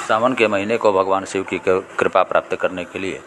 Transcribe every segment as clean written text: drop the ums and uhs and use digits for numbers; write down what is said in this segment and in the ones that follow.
सावन के महीने को भगवान शिव की कृपा प्राप्त करने के लिए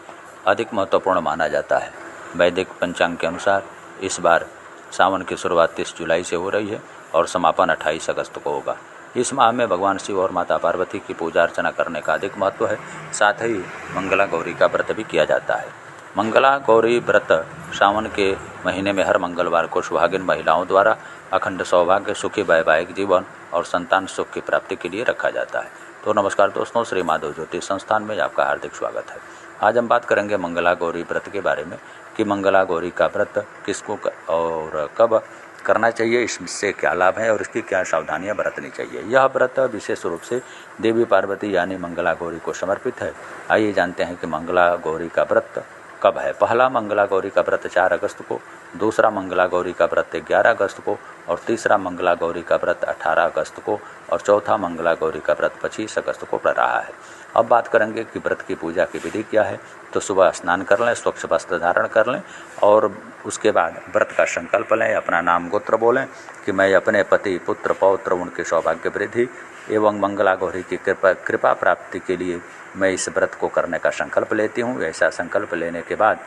अधिक महत्वपूर्ण माना जाता है। वैदिक पंचांग के अनुसार इस बार सावन की शुरुआत 30 जुलाई से हो रही है और समापन 28 अगस्त को होगा। इस माह में भगवान शिव और माता पार्वती की पूजा अर्चना करने का अधिक महत्व है। साथ ही मंगला गौरी का व्रत भी किया जाता है। मंगला गौरी व्रत सावन के महीने में हर मंगलवार को सुहागिन महिलाओं द्वारा अखंड सौभाग्य, सुखी वैवाहिक जीवन और संतान सुख की प्राप्ति के लिए रखा जाता है। तो नमस्कार दोस्तों, श्री माधव ज्योतिष संस्थान में आपका हार्दिक स्वागत है। आज हम बात करेंगे मंगला गौरी व्रत के बारे में कि मंगला गौरी का व्रत किसको और कब करना चाहिए, इससे क्या लाभ है और इसकी क्या सावधानियां बरतनी चाहिए। यह व्रत विशेष रूप से देवी पार्वती यानी मंगला गौरी को समर्पित है। आइए जानते हैं कि मंगला गौरी का व्रत कब है। पहला मंगला गौरी का व्रत 4 अगस्त को, दूसरा मंगला गौरी का व्रत 11 अगस्त को और तीसरा मंगला गौरी का व्रत 18 अगस्त को और चौथा मंगला गौरी का व्रत 25 अगस्त को पड़ रहा है। अब बात करेंगे कि व्रत की पूजा की विधि क्या है। तो सुबह स्नान कर लें, स्वच्छ वस्त्र धारण कर लें और उसके बाद व्रत का संकल्प लें, अपना नाम गोत्र बोलें कि मैं अपने पति, पुत्र, पौत्र, उनके सौभाग्य वृद्धि एवं मंगला गौरी की कृपा प्राप्ति के लिए मैं इस व्रत को करने का संकल्प लेती हूँ। ऐसा संकल्प लेने के बाद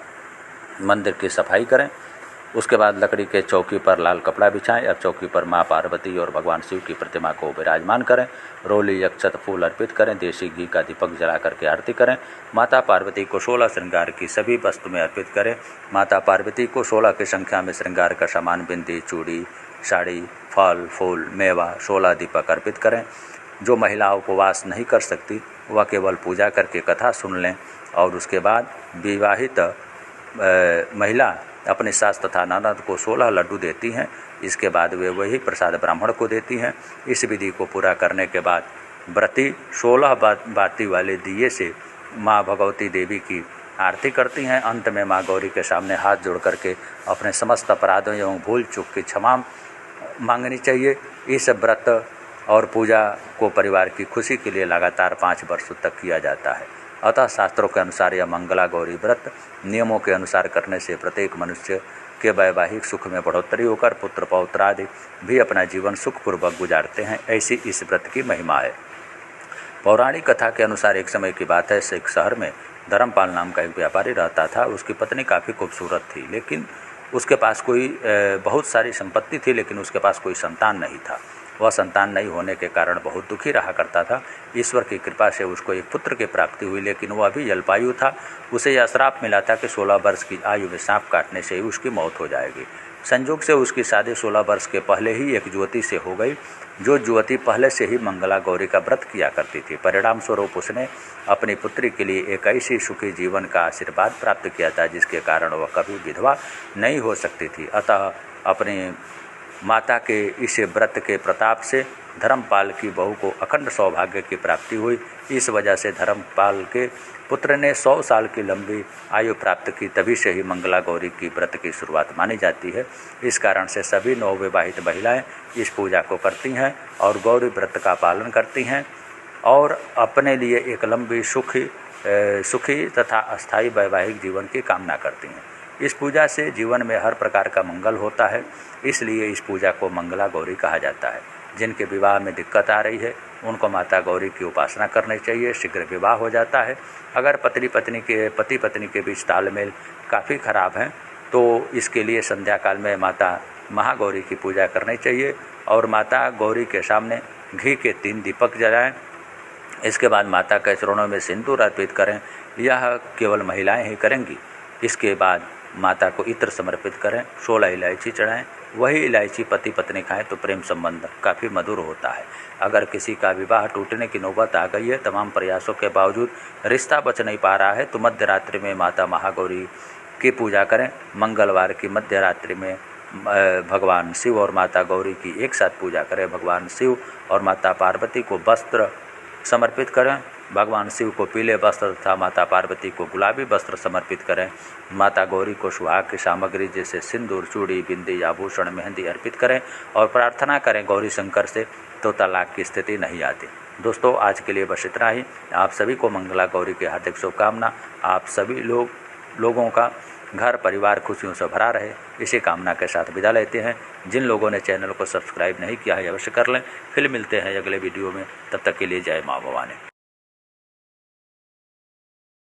मंदिर की सफाई करें। उसके बाद लकड़ी के चौकी पर लाल कपड़ा बिछाएं और चौकी पर माँ पार्वती और भगवान शिव की प्रतिमा को विराजमान करें। रोली, अक्षत, फूल अर्पित करें। देसी घी का दीपक जला करके आरती करें। माता पार्वती को 16 श्रृंगार की सभी वस्तु में अर्पित करें। माता पार्वती को 16 की संख्या में श्रृंगार का सामान, बिंदी, चूड़ी, साड़ी, फल, फूल, मेवा, 16 दीपक अर्पित करें। जो महिला उपवास नहीं कर सकती वह केवल पूजा करके कथा सुन लें और उसके बाद विवाहित महिला अपने सास तथा ननद को 16 लड्डू देती हैं। इसके बाद वे वही प्रसाद ब्राह्मण को देती हैं। इस विधि को पूरा करने के बाद व्रती 16 बाती वाले दिए से माँ भगवती देवी की आरती करती हैं। अंत में माँ गौरी के सामने हाथ जोड़ करके अपने समस्त अपराधों एवं भूल चूक की क्षमा मांगनी चाहिए। इस व्रत और पूजा को परिवार की खुशी के लिए लगातार 5 वर्षों तक किया जाता है। अतः शास्त्रों के अनुसार यह मंगला गौरी व्रत नियमों के अनुसार करने से प्रत्येक मनुष्य के वैवाहिक सुख में बढ़ोतरी होकर पुत्र, पौत्र आदि भी अपना जीवन सुखपूर्वक गुजारते हैं। ऐसी इस व्रत की महिमा है। पौराणिक कथा के अनुसार एक समय की बात है, एक शहर में धर्मपाल नाम का एक व्यापारी रहता था। उसकी पत्नी काफ़ी खूबसूरत थी, लेकिन उसके पास कोई बहुत सारी संपत्ति थी, लेकिन उसके पास कोई संतान नहीं था। वह संतान नहीं होने के कारण बहुत दुखी रहा करता था। ईश्वर की कृपा से उसको एक पुत्र की प्राप्ति हुई, लेकिन वह अभी अल्पायु था। उसे यह श्राप मिला था कि 16 वर्ष की आयु में सांप काटने से ही उसकी मौत हो जाएगी। संयोग से उसकी शादी 16 वर्ष के पहले ही एक युवती से हो गई, जो युवती पहले से ही मंगला गौरी का व्रत किया करती थी। परिणाम स्वरूप उसने अपनी पुत्री के लिए एक ऐसी सुखी जीवन का आशीर्वाद प्राप्त किया था जिसके कारण वह कभी विधवा नहीं हो सकती थी। अतः अपनी माता के इस व्रत के प्रताप से धर्मपाल की बहू को अखंड सौभाग्य की प्राप्ति हुई। इस वजह से धर्मपाल के पुत्र ने 100 साल की लंबी आयु प्राप्त की। तभी से ही मंगला गौरी की व्रत की शुरुआत मानी जाती है। इस कारण से सभी नवविवाहित महिलाएं इस पूजा को करती हैं और गौरी व्रत का पालन करती हैं और अपने लिए एक लंबी सुखी तथा अस्थायी वैवाहिक जीवन की कामना करती हैं। इस पूजा से जीवन में हर प्रकार का मंगल होता है, इसलिए इस पूजा को मंगला गौरी कहा जाता है। जिनके विवाह में दिक्कत आ रही है उनको माता गौरी की उपासना करनी चाहिए, शीघ्र विवाह हो जाता है। अगर पति पत्नी के बीच तालमेल काफ़ी खराब है तो इसके लिए संध्या काल में माता महागौरी की पूजा करनी चाहिए और माता गौरी के सामने घी के 3 दीपक जलाएं। इसके बाद माता के चरणों में सिंदूर अर्पित करें। यह केवल महिलाएं ही करेंगी। इसके बाद माता को इत्र समर्पित करें, 16 इलायची चढ़ाएं। वही इलायची पति पत्नी खाएं तो प्रेम संबंध काफ़ी मधुर होता है। अगर किसी का विवाह टूटने की नौबत आ गई है, तमाम प्रयासों के बावजूद रिश्ता बच नहीं पा रहा है, तो मध्य रात्रि में माता महागौरी की पूजा करें। मंगलवार की मध्य रात्रि में भगवान शिव और माता गौरी की एक साथ पूजा करें। भगवान शिव और माता पार्वती को वस्त्र समर्पित करें। भगवान शिव को पीले वस्त्र तथा माता पार्वती को गुलाबी वस्त्र समर्पित करें। माता गौरी को सुहाग की सामग्री जैसे सिंदूर, चूड़ी, बिंदी, आभूषण, मेहंदी अर्पित करें और प्रार्थना करें गौरी शंकर से, तो तलाक की स्थिति नहीं आती। दोस्तों, आज के लिए बस इतना ही। आप सभी को मंगला गौरी की हार्दिक शुभकामना। आप सभी लोगों का घर परिवार खुशियों से भरा रहे, इसी कामना के साथ विदा लेते हैं। जिन लोगों ने चैनल को सब्सक्राइब नहीं किया है अवश्य कर लें। फिर मिलते हैं अगले वीडियो में। तब तक के लिए जय माँ भवानी।